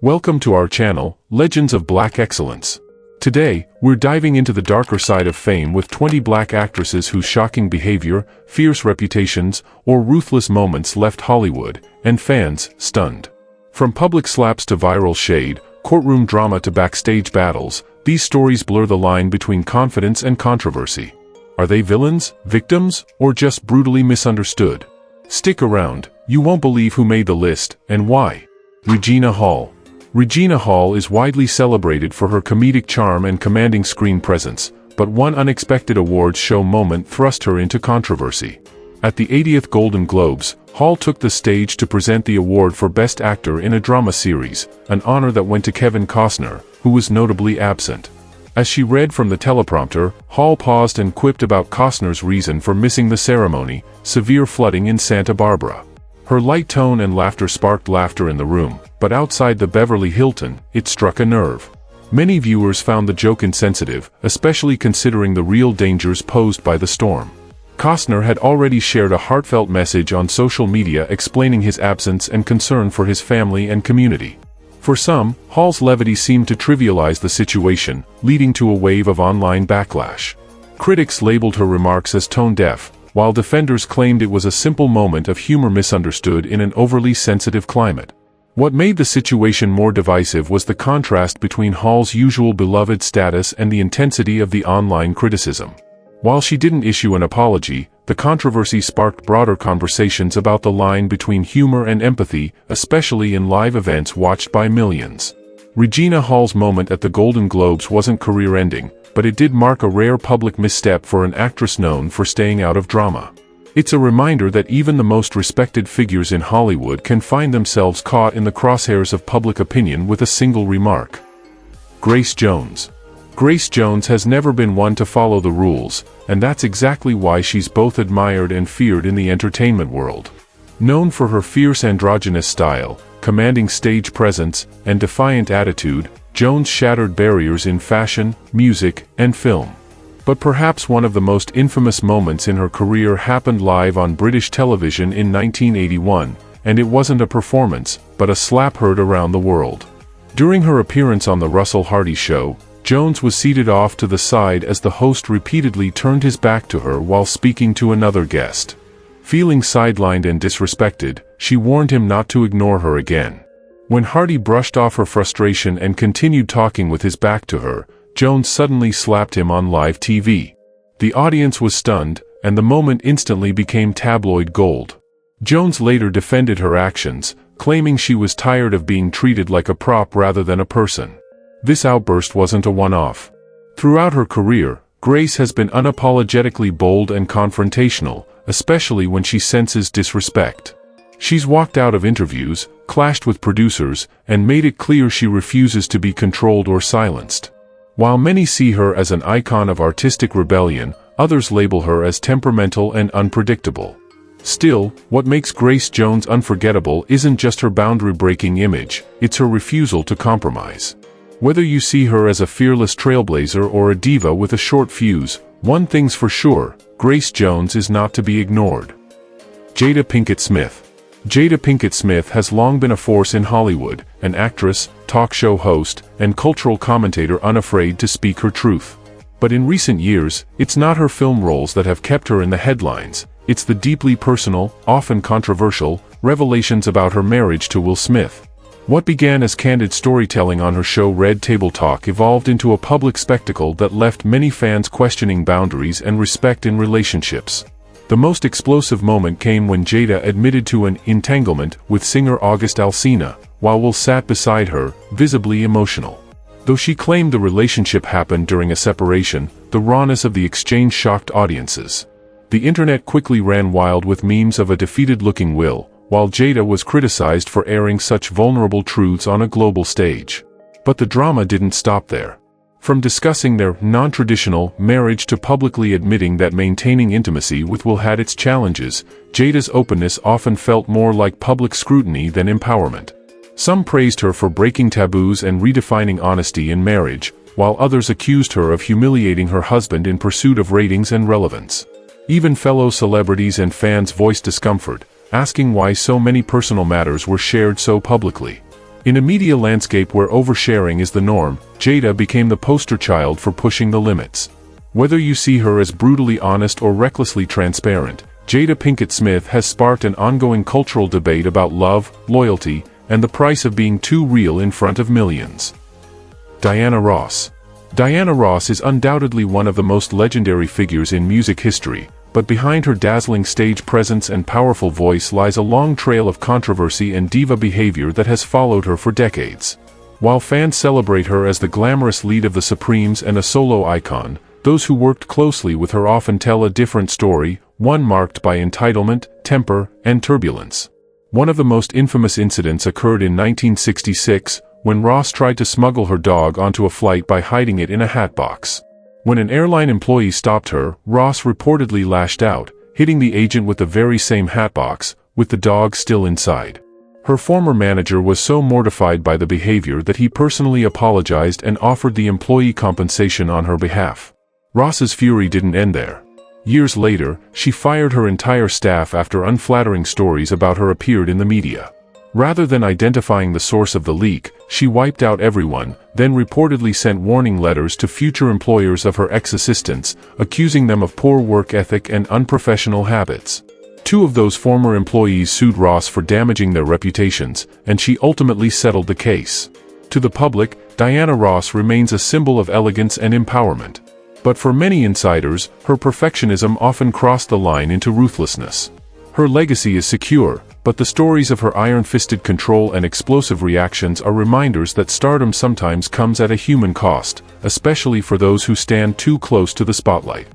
Welcome to our channel, Legends of Black Excellence. Today, we're diving into the darker side of fame with 20 black actresses whose shocking behavior, fierce reputations, or ruthless moments left Hollywood and fans stunned. From public slaps to viral shade, courtroom drama to backstage battles, these stories blur the line between confidence and controversy. Are they villains, victims, or just brutally misunderstood? Stick around, you won't believe who made the list and why. Regina Hall. Regina Hall is widely celebrated for her comedic charm and commanding screen presence, but one unexpected awards show moment thrust her into controversy. At the 80th Golden Globes, Hall took the stage to present the award for Best Actor in a Drama Series, an honor that went to Kevin Costner, who was notably absent. As she read from the teleprompter, Hall paused and quipped about Costner's reason for missing the ceremony: severe flooding in Santa Barbara. Her light tone and laughter sparked laughter in the room, but outside the Beverly Hilton, it struck a nerve. Many viewers found the joke insensitive, especially considering the real dangers posed by the storm. Costner had already shared a heartfelt message on social media explaining his absence and concern for his family and community. For some, Hall's levity seemed to trivialize the situation, leading to a wave of online backlash. Critics labeled her remarks as tone-deaf, while defenders claimed it was a simple moment of humor misunderstood in an overly sensitive climate. What made the situation more divisive was the contrast between Hall's usual beloved status and the intensity of the online criticism. While she didn't issue an apology, the controversy sparked broader conversations about the line between humor and empathy, especially in live events watched by millions. Regina Hall's moment at the Golden Globes wasn't career-ending, but it did mark a rare public misstep for an actress known for staying out of drama. It's a reminder that even the most respected figures in Hollywood can find themselves caught in the crosshairs of public opinion with a single remark. Grace Jones. Grace Jones has never been one to follow the rules, and that's exactly why she's both admired and feared in the entertainment world. Known for her fierce androgynous style, commanding stage presence, and defiant attitude, Jones shattered barriers in fashion, music, and film. But perhaps one of the most infamous moments in her career happened live on British television in 1981, and it wasn't a performance, but a slap heard around the world. During her appearance on The Russell Hardy Show, Jones was seated off to the side as the host repeatedly turned his back to her while speaking to another guest. Feeling sidelined and disrespected, she warned him not to ignore her again. When Hardy brushed off her frustration and continued talking with his back to her, Jones suddenly slapped him on live TV. The audience was stunned, and the moment instantly became tabloid gold. Jones later defended her actions, claiming she was tired of being treated like a prop rather than a person. This outburst wasn't a one-off. Throughout her career, Grace has been unapologetically bold and confrontational, especially when she senses disrespect. She's walked out of interviews, clashed with producers, and made it clear she refuses to be controlled or silenced. While many see her as an icon of artistic rebellion, others label her as temperamental and unpredictable. Still, what makes Grace Jones unforgettable isn't just her boundary-breaking image, it's her refusal to compromise. Whether you see her as a fearless trailblazer or a diva with a short fuse, one thing's for sure: Grace Jones is not to be ignored. Jada Pinkett Smith. Jada Pinkett Smith has long been a force in Hollywood, an actress, talk show host, and cultural commentator unafraid to speak her truth. But in recent years, it's not her film roles that have kept her in the headlines, it's the deeply personal, often controversial, revelations about her marriage to Will Smith. What began as candid storytelling on her show Red Table Talk evolved into a public spectacle that left many fans questioning boundaries and respect in relationships. The most explosive moment came when Jada admitted to an entanglement with singer August Alsina, while Will sat beside her, visibly emotional. Though she claimed the relationship happened during a separation, the rawness of the exchange shocked audiences. The internet quickly ran wild with memes of a defeated-looking Will, while Jada was criticized for airing such vulnerable truths on a global stage. But the drama didn't stop there. From discussing their non-traditional marriage to publicly admitting that maintaining intimacy with Will had its challenges, Jada's openness often felt more like public scrutiny than empowerment. Some praised her for breaking taboos and redefining honesty in marriage, while others accused her of humiliating her husband in pursuit of ratings and relevance. Even fellow celebrities and fans voiced discomfort, asking why so many personal matters were shared so publicly. In a media landscape where oversharing is the norm, Jada became the poster child for pushing the limits. Whether you see her as brutally honest or recklessly transparent, Jada Pinkett Smith has sparked an ongoing cultural debate about love, loyalty, and the price of being too real in front of millions. Diana Ross. Diana Ross is undoubtedly one of the most legendary figures in music history, but behind her dazzling stage presence and powerful voice lies a long trail of controversy and diva behavior that has followed her for decades. While fans celebrate her as the glamorous lead of the Supremes and a solo icon, those who worked closely with her often tell a different story, one marked by entitlement, temper, and turbulence. One of the most infamous incidents occurred in 1966, when Ross tried to smuggle her dog onto a flight by hiding it in a hatbox. When an airline employee stopped her, Ross reportedly lashed out, hitting the agent with the very same hatbox, with the dog still inside. Her former manager was so mortified by the behavior that he personally apologized and offered the employee compensation on her behalf. Ross's fury didn't end there. Years later, she fired her entire staff after unflattering stories about her appeared in the media. Rather than identifying the source of the leak, she wiped out everyone, then reportedly sent warning letters to future employers of her ex-assistants, accusing them of poor work ethic and unprofessional habits. Two of those former employees sued Ross for damaging their reputations, and she ultimately settled the case. To the public, Diana Ross remains a symbol of elegance and empowerment. But for many insiders, her perfectionism often crossed the line into ruthlessness. Her legacy is secure, but the stories of her iron-fisted control and explosive reactions are reminders that stardom sometimes comes at a human cost, especially for those who stand too close to the spotlight.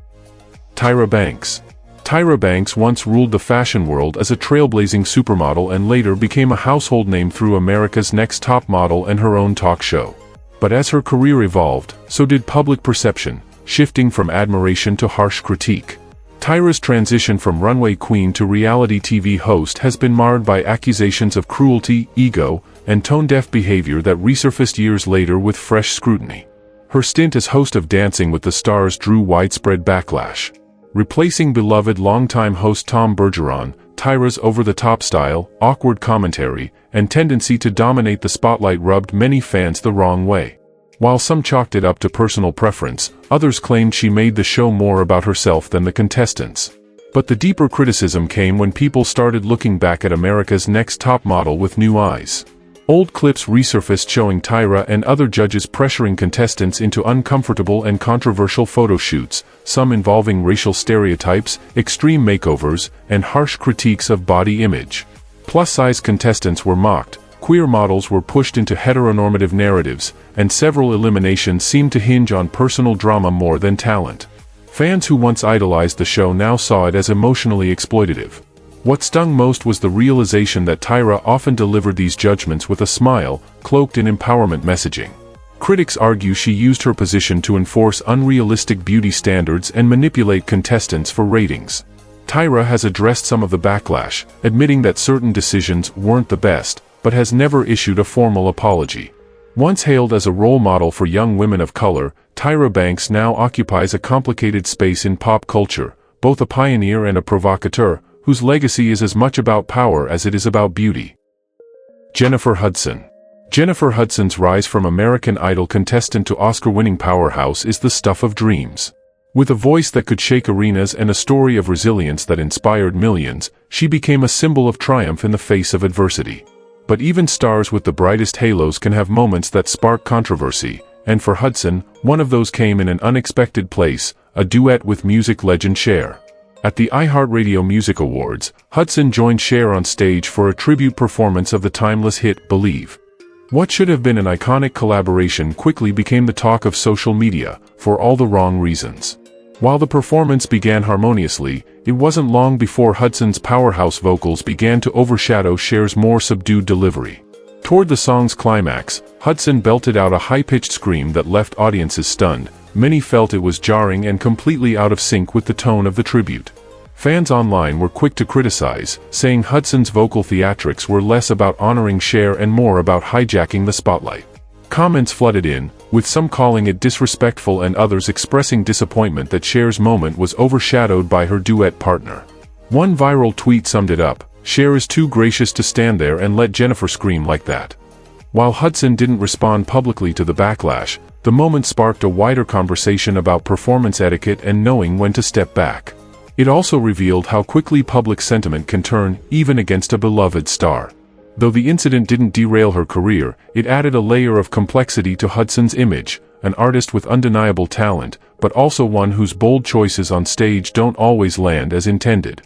Tyra Banks. Tyra Banks once ruled the fashion world as a trailblazing supermodel and later became a household name through America's Next Top Model and her own talk show. But as her career evolved, so did public perception, shifting from admiration to harsh critique. Tyra's transition from runway queen to reality TV host has been marred by accusations of cruelty, ego, and tone-deaf behavior that resurfaced years later with fresh scrutiny. Her stint as host of Dancing with the Stars drew widespread backlash. Replacing beloved longtime host Tom Bergeron, Tyra's over-the-top style, awkward commentary, and tendency to dominate the spotlight rubbed many fans the wrong way. While some chalked it up to personal preference, others claimed she made the show more about herself than the contestants. But the deeper criticism came when people started looking back at America's Next Top Model with new eyes. Old clips resurfaced showing Tyra and other judges pressuring contestants into uncomfortable and controversial photo shoots, some involving racial stereotypes, extreme makeovers, and harsh critiques of body image. Plus-size contestants were mocked, queer models were pushed into heteronormative narratives, and several eliminations seemed to hinge on personal drama more than talent. Fans who once idolized the show now saw it as emotionally exploitative. What stung most was the realization that Tyra often delivered these judgments with a smile, cloaked in empowerment messaging. Critics argue she used her position to enforce unrealistic beauty standards and manipulate contestants for ratings. Tyra has addressed some of the backlash, admitting that certain decisions weren't the best, but has never issued a formal apology. Once hailed as a role model for young women of color, Tyra Banks now occupies a complicated space in pop culture, both a pioneer and a provocateur, whose legacy is as much about power as it is about beauty. Jennifer Hudson. Jennifer Hudson's rise from American Idol contestant to Oscar-winning powerhouse is the stuff of dreams. With a voice that could shake arenas and a story of resilience that inspired millions, she became a symbol of triumph in the face of adversity. But even stars with the brightest halos can have moments that spark controversy, and for Hudson, one of those came in an unexpected place, a duet with music legend Cher. At the iHeartRadio Music Awards, Hudson joined Cher on stage for a tribute performance of the timeless hit, Believe. What should have been an iconic collaboration quickly became the talk of social media, for all the wrong reasons. While the performance began harmoniously, it wasn't long before Hudson's powerhouse vocals began to overshadow Cher's more subdued delivery. Toward the song's climax, Hudson belted out a high-pitched scream that left audiences stunned. Many felt it was jarring and completely out of sync with the tone of the tribute. Fans online were quick to criticize, saying Hudson's vocal theatrics were less about honoring Cher and more about hijacking the spotlight. Comments flooded in, with some calling it disrespectful and others expressing disappointment that Cher's moment was overshadowed by her duet partner. One viral tweet summed it up: "Cher is too gracious to stand there and let Jennifer scream like that." While Hudson didn't respond publicly to the backlash, the moment sparked a wider conversation about performance etiquette and knowing when to step back. It also revealed how quickly public sentiment can turn, even against a beloved star. Though the incident didn't derail her career, it added a layer of complexity to Hudson's image, an artist with undeniable talent, but also one whose bold choices on stage don't always land as intended.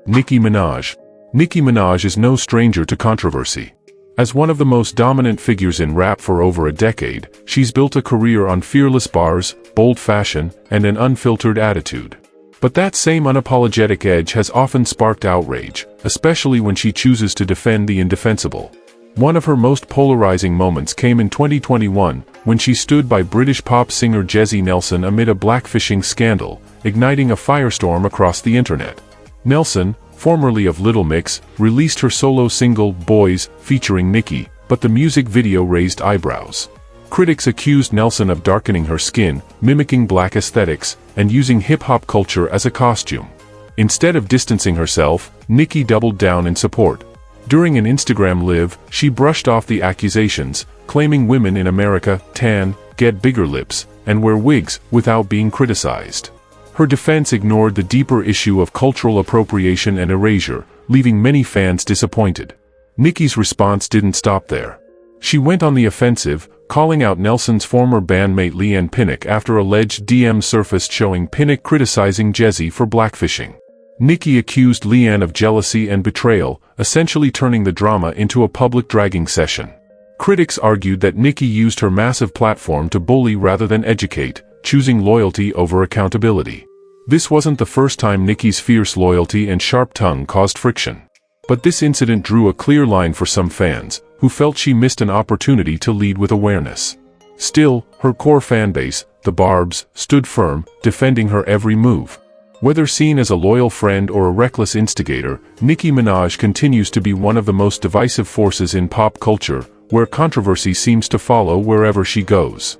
Nicki Minaj. Nicki Minaj is no stranger to controversy. As one of the most dominant figures in rap for over a decade, she's built a career on fearless bars, bold fashion, and an unfiltered attitude. But that same unapologetic edge has often sparked outrage, especially when she chooses to defend the indefensible. One of her most polarizing moments came in 2021, when she stood by British pop singer Jesy Nelson amid a blackfishing scandal, igniting a firestorm across the internet. Nelson, formerly of Little Mix, released her solo single, Boys, featuring Nicki, but the music video raised eyebrows. Critics accused Nelson of darkening her skin, mimicking black aesthetics, and using hip-hop culture as a costume. Instead of distancing herself, Nicki doubled down in support. During an Instagram Live, she brushed off the accusations, claiming women in America tan, get bigger lips, and wear wigs without being criticized. Her defense ignored the deeper issue of cultural appropriation and erasure, leaving many fans disappointed. Nicki's response didn't stop there. She went on the offensive, calling out Nelson's former bandmate Leanne Pinnock after alleged DMs surfaced showing Pinnock criticizing Jesy for blackfishing. Nicki accused Leanne of jealousy and betrayal, essentially turning the drama into a public dragging session. Critics argued that Nicki used her massive platform to bully rather than educate, choosing loyalty over accountability. This wasn't the first time Nicki's fierce loyalty and sharp tongue caused friction. But this incident drew a clear line for some fans, who felt she missed an opportunity to lead with awareness. Still, her core fanbase, the Barbs, stood firm, defending her every move. Whether seen as a loyal friend or a reckless instigator, Nicki Minaj continues to be one of the most divisive forces in pop culture, where controversy seems to follow wherever she goes.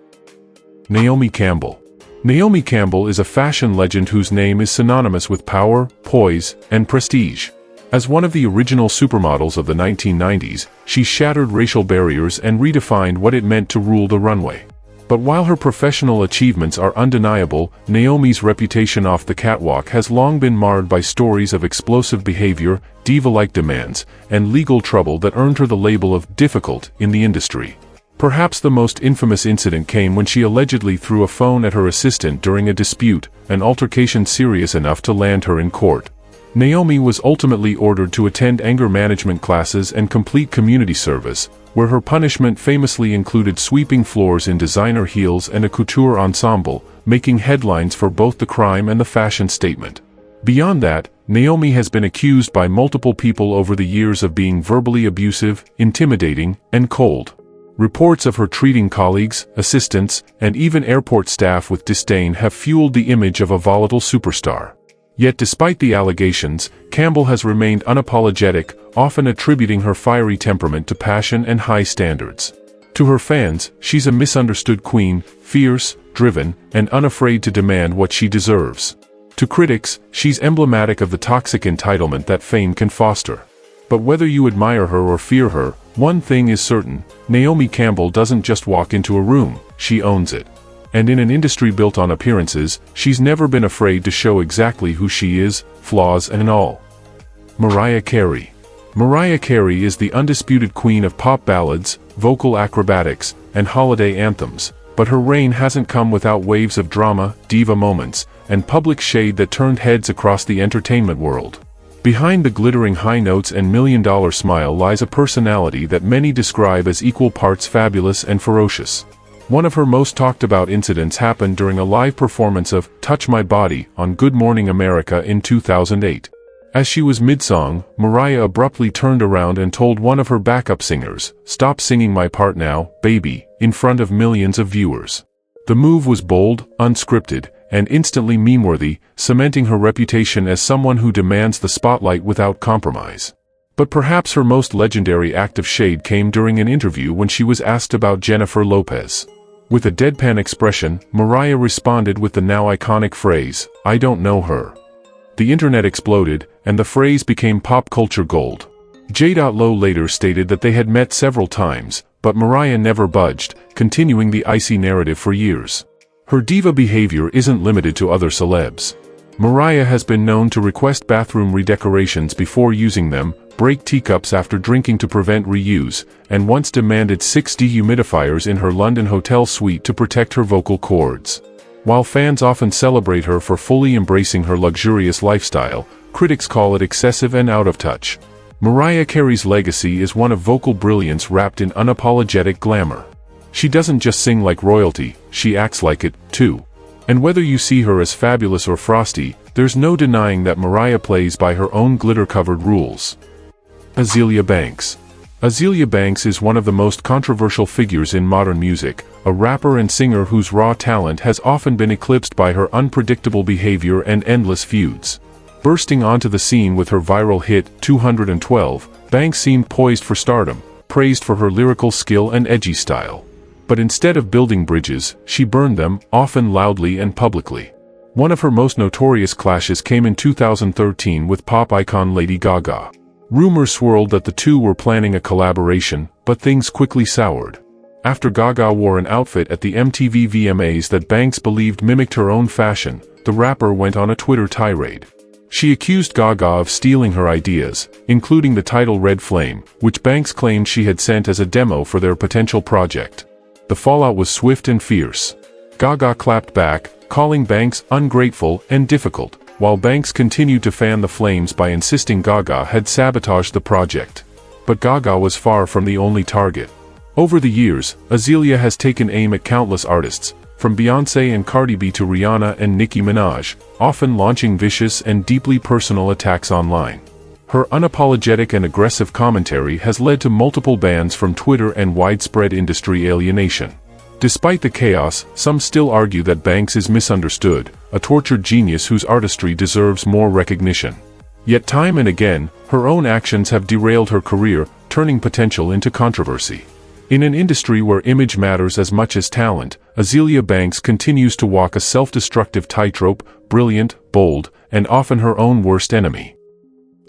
Naomi Campbell. Naomi Campbell is a fashion legend whose name is synonymous with power, poise, and prestige. As one of the original supermodels of the 1990s, she shattered racial barriers and redefined what it meant to rule the runway. But while her professional achievements are undeniable, Naomi's reputation off the catwalk has long been marred by stories of explosive behavior, diva-like demands, and legal trouble that earned her the label of difficult in the industry. Perhaps the most infamous incident came when she allegedly threw a phone at her assistant during a dispute, an altercation serious enough to land her in court. Naomi was ultimately ordered to attend anger management classes and complete community service, where her punishment famously included sweeping floors in designer heels and a couture ensemble, making headlines for both the crime and the fashion statement. Beyond that, Naomi has been accused by multiple people over the years of being verbally abusive, intimidating, and cold. Reports of her treating colleagues, assistants, and even airport staff with disdain have fueled the image of a volatile superstar. Yet despite the allegations, Campbell has remained unapologetic, often attributing her fiery temperament to passion and high standards. To her fans, she's a misunderstood queen, fierce, driven, and unafraid to demand what she deserves. To critics, she's emblematic of the toxic entitlement that fame can foster. But whether you admire her or fear her, one thing is certain: Naomi Campbell doesn't just walk into a room, she owns it. And in an industry built on appearances, she's never been afraid to show exactly who she is, flaws and all. Mariah Carey. Mariah Carey is the undisputed queen of pop ballads, vocal acrobatics, and holiday anthems, but her reign hasn't come without waves of drama, diva moments, and public shade that turned heads across the entertainment world. Behind the glittering high notes and million-dollar smile lies a personality that many describe as equal parts fabulous and ferocious. One of her most talked-about incidents happened during a live performance of "Touch My Body" on Good Morning America in 2008. As she was mid-song, Mariah abruptly turned around and told one of her backup singers, "Stop singing my part now, baby," in front of millions of viewers. The move was bold, unscripted, and instantly meme-worthy, cementing her reputation as someone who demands the spotlight without compromise. But perhaps her most legendary act of shade came during an interview when she was asked about Jennifer Lopez. With a deadpan expression, Mariah responded with the now iconic phrase, "I don't know her." The internet exploded, and the phrase became pop culture gold. J.Lo later stated that they had met several times, but Mariah never budged, continuing the icy narrative for years. Her diva behavior isn't limited to other celebs. Mariah has been known to request bathroom redecorations before using them, break teacups after drinking to prevent reuse, and once demanded 6 dehumidifiers in her London hotel suite to protect her vocal cords. While fans often celebrate her for fully embracing her luxurious lifestyle, critics call it excessive and out of touch. Mariah Carey's legacy is one of vocal brilliance wrapped in unapologetic glamour. She doesn't just sing like royalty, she acts like it, too. And whether you see her as fabulous or frosty, there's no denying that Mariah plays by her own glitter-covered rules. Azealia Banks. Azealia Banks is one of the most controversial figures in modern music, a rapper and singer whose raw talent has often been eclipsed by her unpredictable behavior and endless feuds. Bursting onto the scene with her viral hit, 212, Banks seemed poised for stardom, praised for her lyrical skill and edgy style. But instead of building bridges, she burned them, often loudly and publicly. One of her most notorious clashes came in 2013 with pop icon Lady Gaga. Rumors swirled that the two were planning a collaboration, but things quickly soured. After Gaga wore an outfit at the MTV VMAs that Banks believed mimicked her own fashion, the rapper went on a Twitter tirade. She accused Gaga of stealing her ideas, including the title Red Flame, which Banks claimed she had sent as a demo for their potential project. The fallout was swift and fierce. Gaga clapped back, calling Banks ungrateful and difficult, while Banks continued to fan the flames by insisting Gaga had sabotaged the project. But Gaga was far from the only target. Over the years, Azealia has taken aim at countless artists, from Beyoncé and Cardi B to Rihanna and Nicki Minaj, often launching vicious and deeply personal attacks online. Her unapologetic and aggressive commentary has led to multiple bans from Twitter and widespread industry alienation. Despite the chaos, some still argue that Banks is misunderstood, a tortured genius whose artistry deserves more recognition. Yet time and again, her own actions have derailed her career, turning potential into controversy. In an industry where image matters as much as talent, Azealia Banks continues to walk a self-destructive tightrope, brilliant, bold, and often her own worst enemy.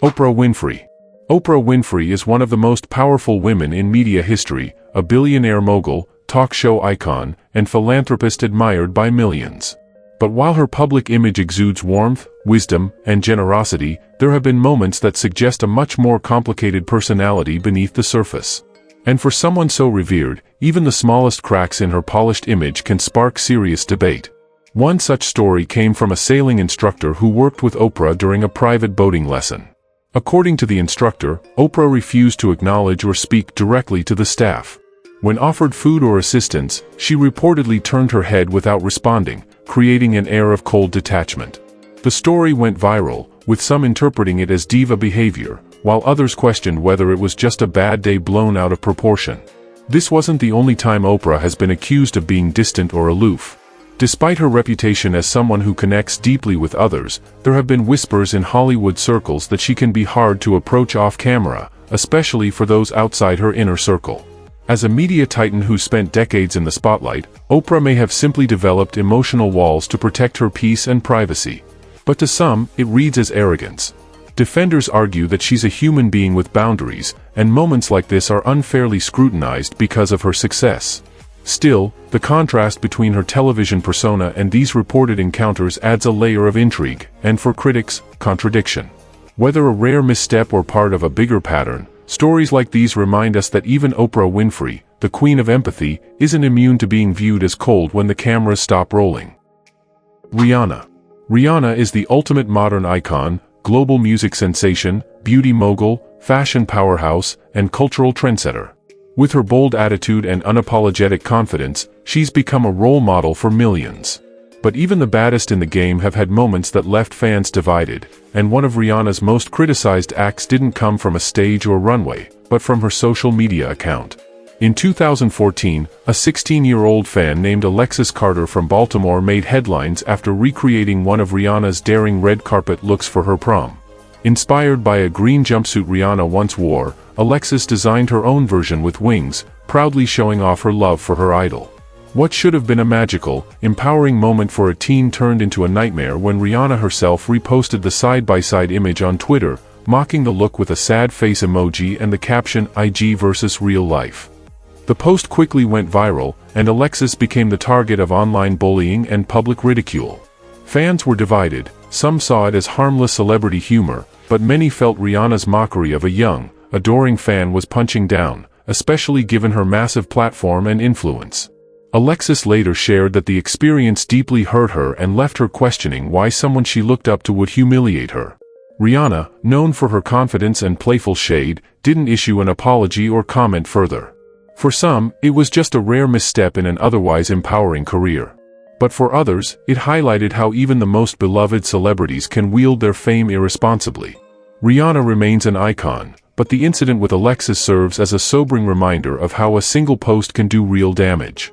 Oprah Winfrey. Oprah Winfrey is one of the most powerful women in media history, a billionaire mogul, talk show icon, and philanthropist admired by millions. But while her public image exudes warmth, wisdom, and generosity, there have been moments that suggest a much more complicated personality beneath the surface. And for someone so revered, even the smallest cracks in her polished image can spark serious debate. One such story came from a sailing instructor who worked with Oprah during a private boating lesson. According to the instructor, Oprah refused to acknowledge or speak directly to the staff. When offered food or assistance, she reportedly turned her head without responding, creating an air of cold detachment. The story went viral, with some interpreting it as diva behavior, while others questioned whether it was just a bad day blown out of proportion. This wasn't the only time Oprah has been accused of being distant or aloof. Despite her reputation as someone who connects deeply with others, there have been whispers in Hollywood circles that she can be hard to approach off-camera, especially for those outside her inner circle. As a media titan who spent decades in the spotlight, Oprah may have simply developed emotional walls to protect her peace and privacy. But to some, it reads as arrogance. Defenders argue that she's a human being with boundaries, and moments like this are unfairly scrutinized because of her success. Still, the contrast between her television persona and these reported encounters adds a layer of intrigue, and for critics, contradiction. Whether a rare misstep or part of a bigger pattern, stories like these remind us that even Oprah Winfrey, the queen of empathy, isn't immune to being viewed as cold when the cameras stop rolling. Rihanna. Rihanna is the ultimate modern icon, global music sensation, beauty mogul, fashion powerhouse, and cultural trendsetter. With her bold attitude and unapologetic confidence, she's become a role model for millions. But even the baddest in the game have had moments that left fans divided, and one of Rihanna's most criticized acts didn't come from a stage or runway, but from her social media account. In 2014, a 16-year-old fan named Alexis Carter from Baltimore made headlines after recreating one of Rihanna's daring red carpet looks for her prom. Inspired by a green jumpsuit Rihanna once wore, Alexis designed her own version with wings, proudly showing off her love for her idol. What should have been a magical, empowering moment for a teen turned into a nightmare when Rihanna herself reposted the side-by-side image on Twitter, mocking the look with a sad face emoji and the caption, "IG versus real life." The post quickly went viral, and Alexis became the target of online bullying and public ridicule. Fans were divided. Some saw it as harmless celebrity humor, but many felt Rihanna's mockery of a young, adoring fan was punching down, especially given her massive platform and influence. Alexis later shared that the experience deeply hurt her and left her questioning why someone she looked up to would humiliate her. Rihanna, known for her confidence and playful shade, didn't issue an apology or comment further. For some, it was just a rare misstep in an otherwise empowering career. But for others, it highlighted how even the most beloved celebrities can wield their fame irresponsibly. Rihanna remains an icon, but the incident with Alexis serves as a sobering reminder of how a single post can do real damage.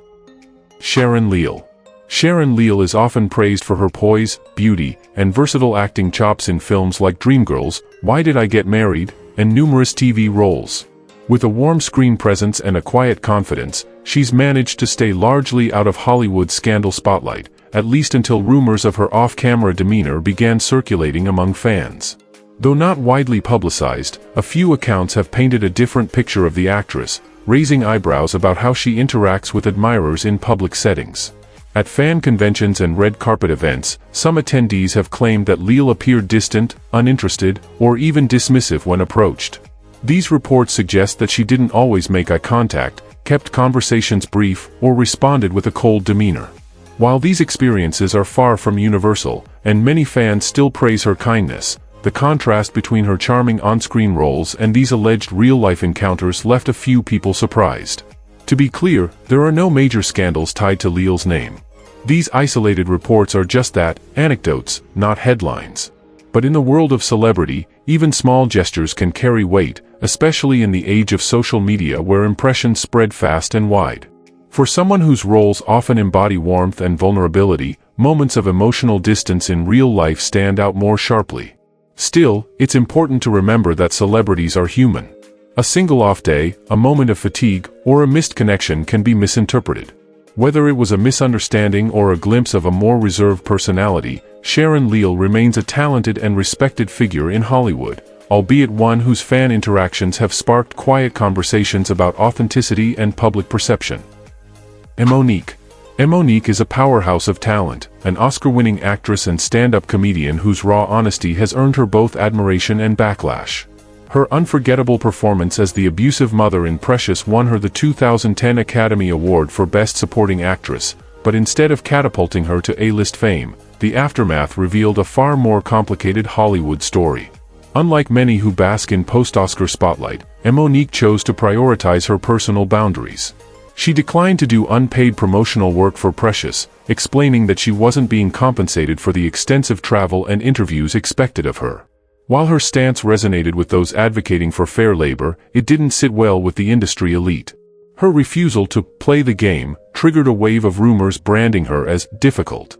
Sharon Leal. Sharon Leal is often praised for her poise, beauty, and versatile acting chops in films like Dreamgirls, Why Did I Get Married?, and numerous TV roles. With a warm screen presence and a quiet confidence, she's managed to stay largely out of Hollywood's scandal spotlight, at least until rumors of her off-camera demeanor began circulating among fans. Though not widely publicized, a few accounts have painted a different picture of the actress, raising eyebrows about how she interacts with admirers in public settings. At fan conventions and red carpet events, some attendees have claimed that Leal appeared distant, uninterested, or even dismissive when approached. These reports suggest that she didn't always make eye contact, kept conversations brief, or responded with a cold demeanor. While these experiences are far from universal, and many fans still praise her kindness, the contrast between her charming on-screen roles and these alleged real-life encounters left a few people surprised. To be clear, there are no major scandals tied to Leal's name. These isolated reports are just that, anecdotes, not headlines. But in the world of celebrity, even small gestures can carry weight, especially in the age of social media where impressions spread fast and wide. For someone whose roles often embody warmth and vulnerability, moments of emotional distance in real life stand out more sharply. Still, it's important to remember that celebrities are human. A single off day, a moment of fatigue, or a missed connection can be misinterpreted. Whether it was a misunderstanding or a glimpse of a more reserved personality, Sharon Leal remains a talented and respected figure in Hollywood, albeit one whose fan interactions have sparked quiet conversations about authenticity and public perception. Monique. Monique is a powerhouse of talent, an Oscar-winning actress and stand-up comedian whose raw honesty has earned her both admiration and backlash. Her unforgettable performance as the abusive mother in Precious won her the 2010 Academy Award for Best Supporting Actress, but instead of catapulting her to A-list fame, the aftermath revealed a far more complicated Hollywood story. Unlike many who bask in post-Oscar spotlight, Monique chose to prioritize her personal boundaries. She declined to do unpaid promotional work for Precious, explaining that she wasn't being compensated for the extensive travel and interviews expected of her. While her stance resonated with those advocating for fair labor, it didn't sit well with the industry elite. Her refusal to play the game triggered a wave of rumors branding her as difficult.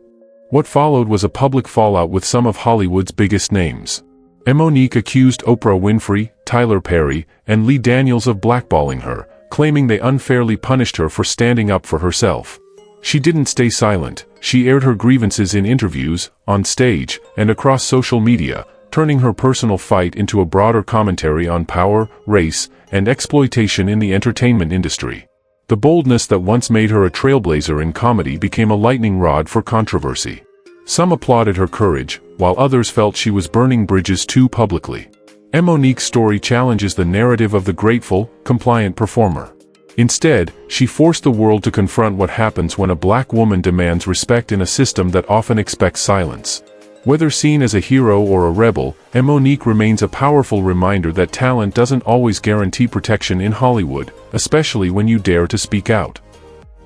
What followed was a public fallout with some of Hollywood's biggest names. Monique accused Oprah Winfrey, Tyler Perry, and Lee Daniels of blackballing her, claiming they unfairly punished her for standing up for herself. She didn't stay silent. She aired her grievances in interviews, on stage, and across social media, turning her personal fight into a broader commentary on power, race, and exploitation in the entertainment industry. The boldness that once made her a trailblazer in comedy became a lightning rod for controversy. Some applauded her courage, while others felt she was burning bridges too publicly. Monique's story challenges the narrative of the grateful, compliant performer. Instead, she forced the world to confront what happens when a black woman demands respect in a system that often expects silence. Whether seen as a hero or a rebel, Monique remains a powerful reminder that talent doesn't always guarantee protection in Hollywood, especially when you dare to speak out.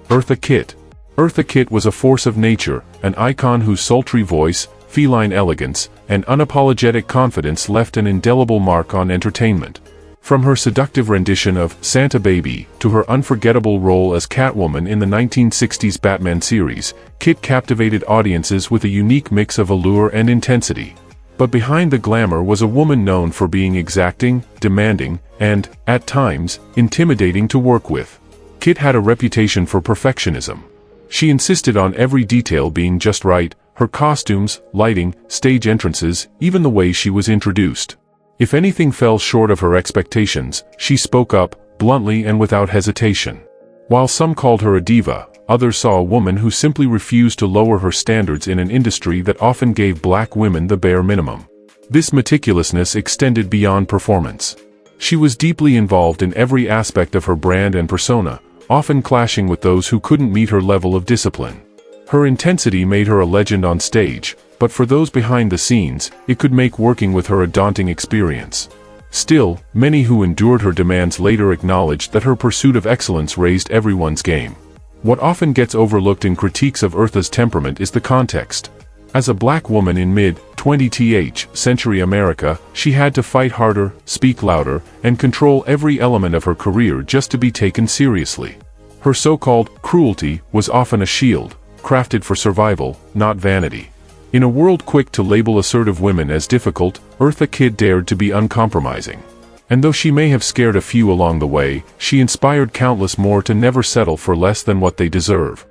Eartha Kitt. Eartha Kitt was a force of nature, an icon whose sultry voice, feline elegance, and unapologetic confidence left an indelible mark on entertainment. From her seductive rendition of Santa Baby to her unforgettable role as Catwoman in the 1960s Batman series, Kitt captivated audiences with a unique mix of allure and intensity. But behind the glamour was a woman known for being exacting, demanding, and, at times, intimidating to work with. Kitt had a reputation for perfectionism. She insisted on every detail being just right, her costumes, lighting, stage entrances, even the way she was introduced. If anything fell short of her expectations, she spoke up, bluntly and without hesitation. While some called her a diva, others saw a woman who simply refused to lower her standards in an industry that often gave black women the bare minimum. This meticulousness extended beyond performance. She was deeply involved in every aspect of her brand and persona, often clashing with those who couldn't meet her level of discipline. Her intensity made her a legend on stage, but for those behind the scenes, it could make working with her a daunting experience. Still, many who endured her demands later acknowledged that her pursuit of excellence raised everyone's game. What often gets overlooked in critiques of Eartha's temperament is the context. As a black woman in mid-20th century America, she had to fight harder, speak louder, and control every element of her career just to be taken seriously. Her so-called cruelty was often a shield, crafted for survival, not vanity. In a world quick to label assertive women as difficult, Eartha Kitt dared to be uncompromising. And though she may have scared a few along the way, she inspired countless more to never settle for less than what they deserve.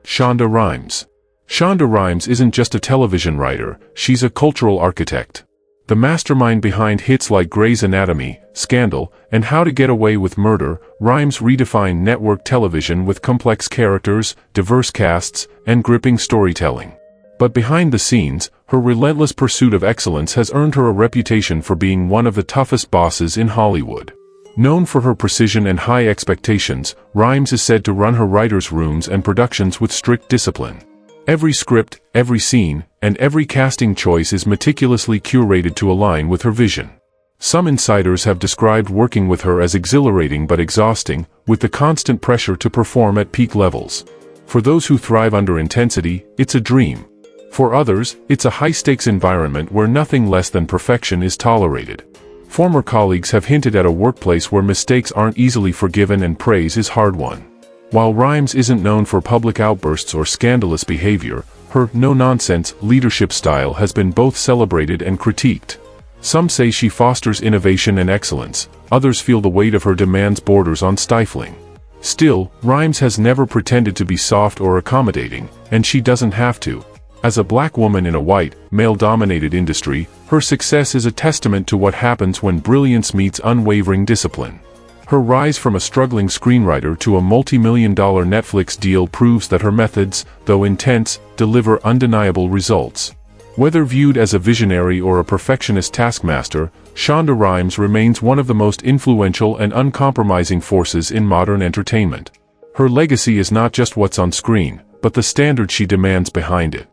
Shonda Rhimes. Shonda Rhimes isn't just a television writer, she's a cultural architect. The mastermind behind hits like Grey's Anatomy, Scandal, and How to Get Away with Murder, Rhimes redefined network television with complex characters, diverse casts, and gripping storytelling. But behind the scenes, her relentless pursuit of excellence has earned her a reputation for being one of the toughest bosses in Hollywood. Known for her precision and high expectations, Rhimes is said to run her writers' rooms and productions with strict discipline. Every script, every scene, and every casting choice is meticulously curated to align with her vision. Some insiders have described working with her as exhilarating but exhausting, with the constant pressure to perform at peak levels. For those who thrive under intensity, it's a dream. For others, it's a high-stakes environment where nothing less than perfection is tolerated. Former colleagues have hinted at a workplace where mistakes aren't easily forgiven and praise is hard-won. While Rhimes isn't known for public outbursts or scandalous behavior, her no-nonsense leadership style has been both celebrated and critiqued. Some say she fosters innovation and excellence, others feel the weight of her demands borders on stifling. Still, Rhimes has never pretended to be soft or accommodating, and she doesn't have to. As a black woman in a white, male-dominated industry, her success is a testament to what happens when brilliance meets unwavering discipline. Her rise from a struggling screenwriter to a multi-million-dollar Netflix deal proves that her methods, though intense, deliver undeniable results. Whether viewed as a visionary or a perfectionist taskmaster, Shonda Rhimes remains one of the most influential and uncompromising forces in modern entertainment. Her legacy is not just what's on screen, but the standard she demands behind it.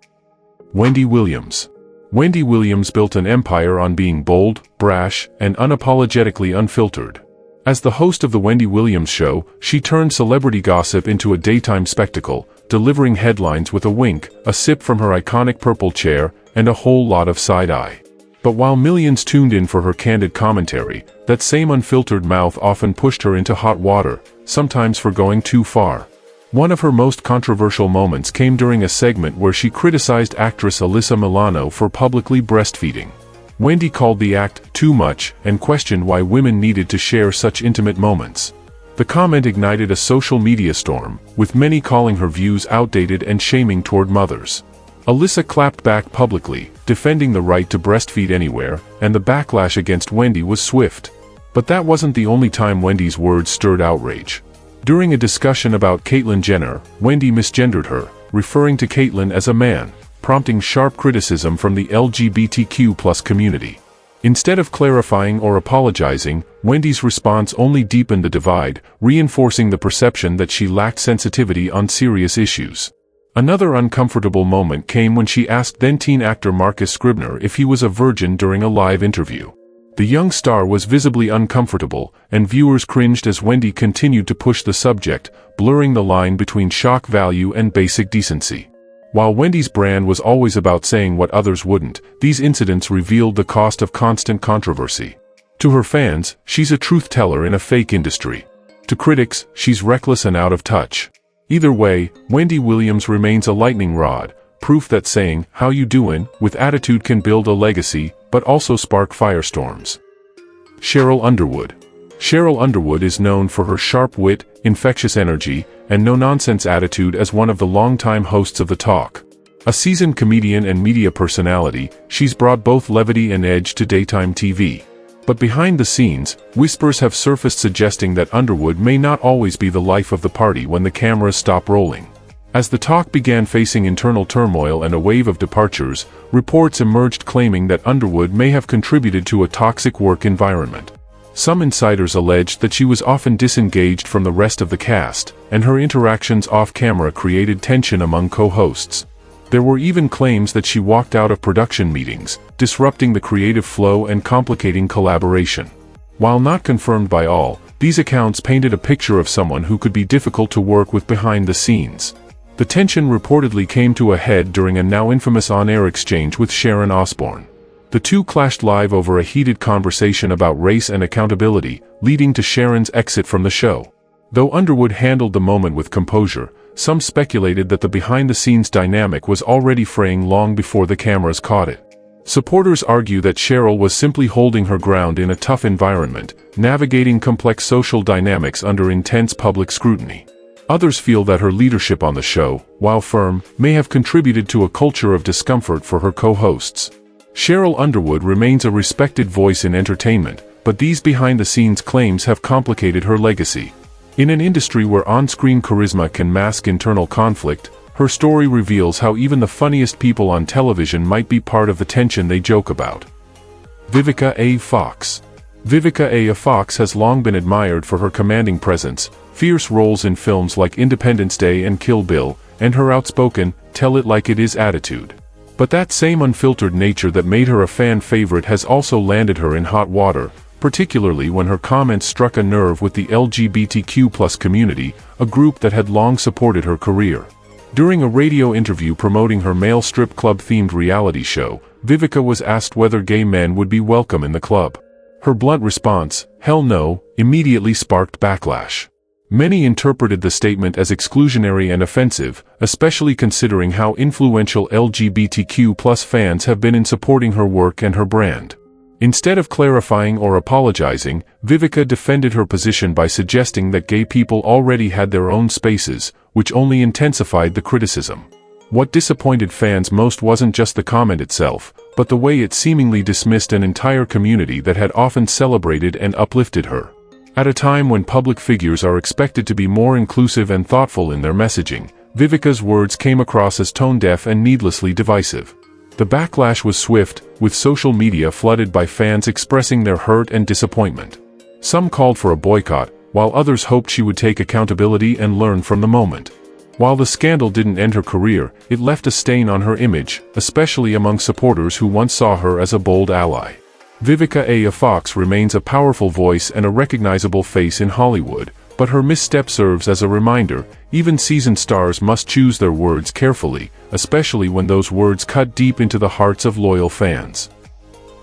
Wendy Williams. Wendy Williams built an empire on being bold, brash, and unapologetically unfiltered. As the host of The Wendy Williams Show, she turned celebrity gossip into a daytime spectacle, delivering headlines with a wink, a sip from her iconic purple chair, and a whole lot of side-eye. But while millions tuned in for her candid commentary, that same unfiltered mouth often pushed her into hot water, sometimes for going too far. One of her most controversial moments came during a segment where she criticized actress Alyssa Milano for publicly breastfeeding. Wendy called the act too much and questioned why women needed to share such intimate moments. The comment ignited a social media storm, with many calling her views outdated and shaming toward mothers. Alyssa clapped back publicly, defending the right to breastfeed anywhere, and the backlash against Wendy was swift. But that wasn't the only time Wendy's words stirred outrage. During a discussion about Caitlyn Jenner, Wendy misgendered her, referring to Caitlyn as a man, prompting sharp criticism from the LGBTQ+ community. Instead of clarifying or apologizing, Wendy's response only deepened the divide, reinforcing the perception that she lacked sensitivity on serious issues. Another uncomfortable moment came when she asked then-teen actor Marcus Scribner if he was a virgin during a live interview. The young star was visibly uncomfortable, and viewers cringed as Wendy continued to push the subject, blurring the line between shock value and basic decency. While Wendy's brand was always about saying what others wouldn't, these incidents revealed the cost of constant controversy. To her fans, she's a truth-teller in a fake industry. To critics, she's reckless and out of touch. Either way, Wendy Williams remains a lightning rod, proof that saying, "How you doin'?" with attitude can build a legacy, but also spark firestorms. Cheryl Underwood. Cheryl Underwood is known for her sharp wit, infectious energy, and no-nonsense attitude as one of the longtime hosts of The Talk. A seasoned comedian and media personality, she's brought both levity and edge to daytime TV. But behind the scenes, whispers have surfaced suggesting that Underwood may not always be the life of the party when the cameras stop rolling. As the talk began facing internal turmoil and a wave of departures, reports emerged claiming that Underwood may have contributed to a toxic work environment. Some insiders alleged that she was often disengaged from the rest of the cast, and her interactions off-camera created tension among co-hosts. There were even claims that she walked out of production meetings, disrupting the creative flow and complicating collaboration. While not confirmed by all, these accounts painted a picture of someone who could be difficult to work with behind the scenes. The tension reportedly came to a head during a now infamous on-air exchange with Sharon Osbourne. The two clashed live over a heated conversation about race and accountability, leading to Sharon's exit from the show. Though Underwood handled the moment with composure, some speculated that the behind-the-scenes dynamic was already fraying long before the cameras caught it. Supporters argue that Cheryl was simply holding her ground in a tough environment, navigating complex social dynamics under intense public scrutiny. Others feel that her leadership on the show, while firm, may have contributed to a culture of discomfort for her co-hosts. Cheryl Underwood remains a respected voice in entertainment, but these behind-the-scenes claims have complicated her legacy. In an industry where on-screen charisma can mask internal conflict, her story reveals how even the funniest people on television might be part of the tension they joke about. Vivica A. Fox. Vivica A. Fox has long been admired for her commanding presence, fierce roles in films like Independence Day and Kill Bill, and her outspoken, tell-it-like-it-is attitude. But that same unfiltered nature that made her a fan favorite has also landed her in hot water, particularly when her comments struck a nerve with the LGBTQ+ community, a group that had long supported her career. During a radio interview promoting her male strip club-themed reality show, Vivica was asked whether gay men would be welcome in the club. Her blunt response, "Hell no," immediately sparked backlash. Many interpreted the statement as exclusionary and offensive, especially considering how influential LGBTQ+ fans have been in supporting her work and her brand. Instead of clarifying or apologizing, Vivica defended her position by suggesting that gay people already had their own spaces, which only intensified the criticism. What disappointed fans most wasn't just the comment itself, but the way it seemingly dismissed an entire community that had often celebrated and uplifted her. At a time when public figures are expected to be more inclusive and thoughtful in their messaging, Vivica's words came across as tone-deaf and needlessly divisive. The backlash was swift, with social media flooded by fans expressing their hurt and disappointment. Some called for a boycott, while others hoped she would take accountability and learn from the moment. While the scandal didn't end her career, it left a stain on her image, especially among supporters who once saw her as a bold ally. Vivica A. Fox remains a powerful voice and a recognizable face in Hollywood, but her misstep serves as a reminder: even seasoned stars must choose their words carefully, especially when those words cut deep into the hearts of loyal fans.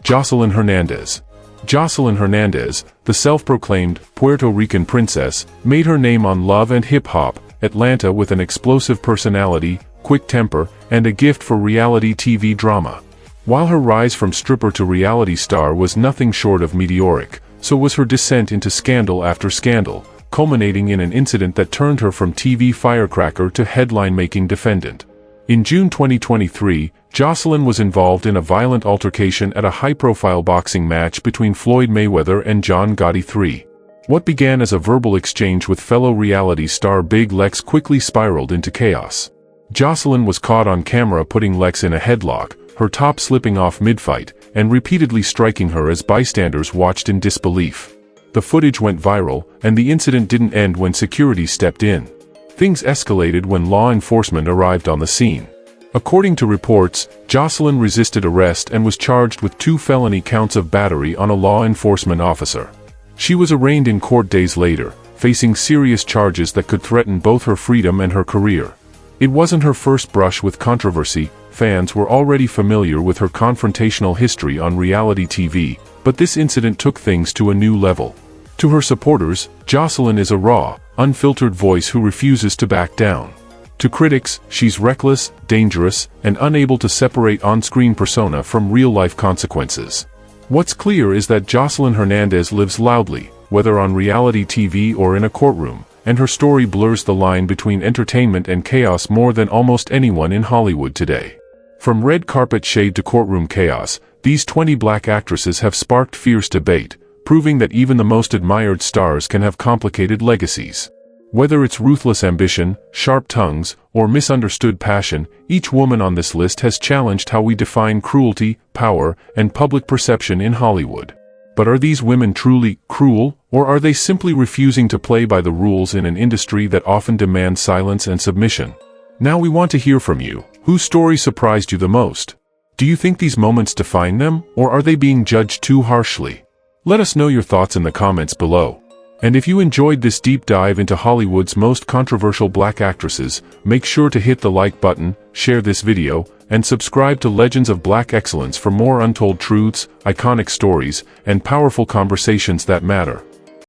Jocelyn Hernandez. Jocelyn Hernandez, the self-proclaimed Puerto Rican princess, made her name on Love and Hip Hop Atlanta with an explosive personality, quick temper, and a gift for reality TV drama. While her rise from stripper to reality star was nothing short of meteoric, so was her descent into scandal after scandal, culminating in an incident that turned her from TV firecracker to headline-making defendant. In June 2023, Jocelyn was involved in a violent altercation at a high-profile boxing match between Floyd Mayweather and John Gotti III. What began as a verbal exchange with fellow reality star Big Lex quickly spiraled into chaos. Jocelyn was caught on camera putting Lex in a headlock, her top slipping off mid-fight, and repeatedly striking her as bystanders watched in disbelief. The footage went viral, and the incident didn't end when security stepped in. Things escalated when law enforcement arrived on the scene. According to reports, Jocelyn resisted arrest and was charged with 2 felony counts of battery on a law enforcement officer. She was arraigned in court days later, facing serious charges that could threaten both her freedom and her career. It wasn't her first brush with controversy. Fans were already familiar with her confrontational history on reality TV, but this incident took things to a new level. To her supporters, Jocelyn is a raw, unfiltered voice who refuses to back down. To critics, she's reckless, dangerous, and unable to separate on-screen persona from real-life consequences. What's clear is that Jocelyn Hernandez lives loudly, whether on reality TV or in a courtroom, and her story blurs the line between entertainment and chaos more than almost anyone in Hollywood today. From red carpet shade to courtroom chaos, these 20 black actresses have sparked fierce debate, proving that even the most admired stars can have complicated legacies. Whether it's ruthless ambition, sharp tongues, or misunderstood passion, each woman on this list has challenged how we define cruelty, power, and public perception in Hollywood. But are these women truly cruel, or are they simply refusing to play by the rules in an industry that often demands silence and submission? Now we want to hear from you. Whose story surprised you the most? Do you think these moments define them, or are they being judged too harshly? Let us know your thoughts in the comments below. And if you enjoyed this deep dive into Hollywood's most controversial black actresses, make sure to hit the like button, share this video, and subscribe to Legends of Black Excellence for more untold truths, iconic stories, and powerful conversations that matter.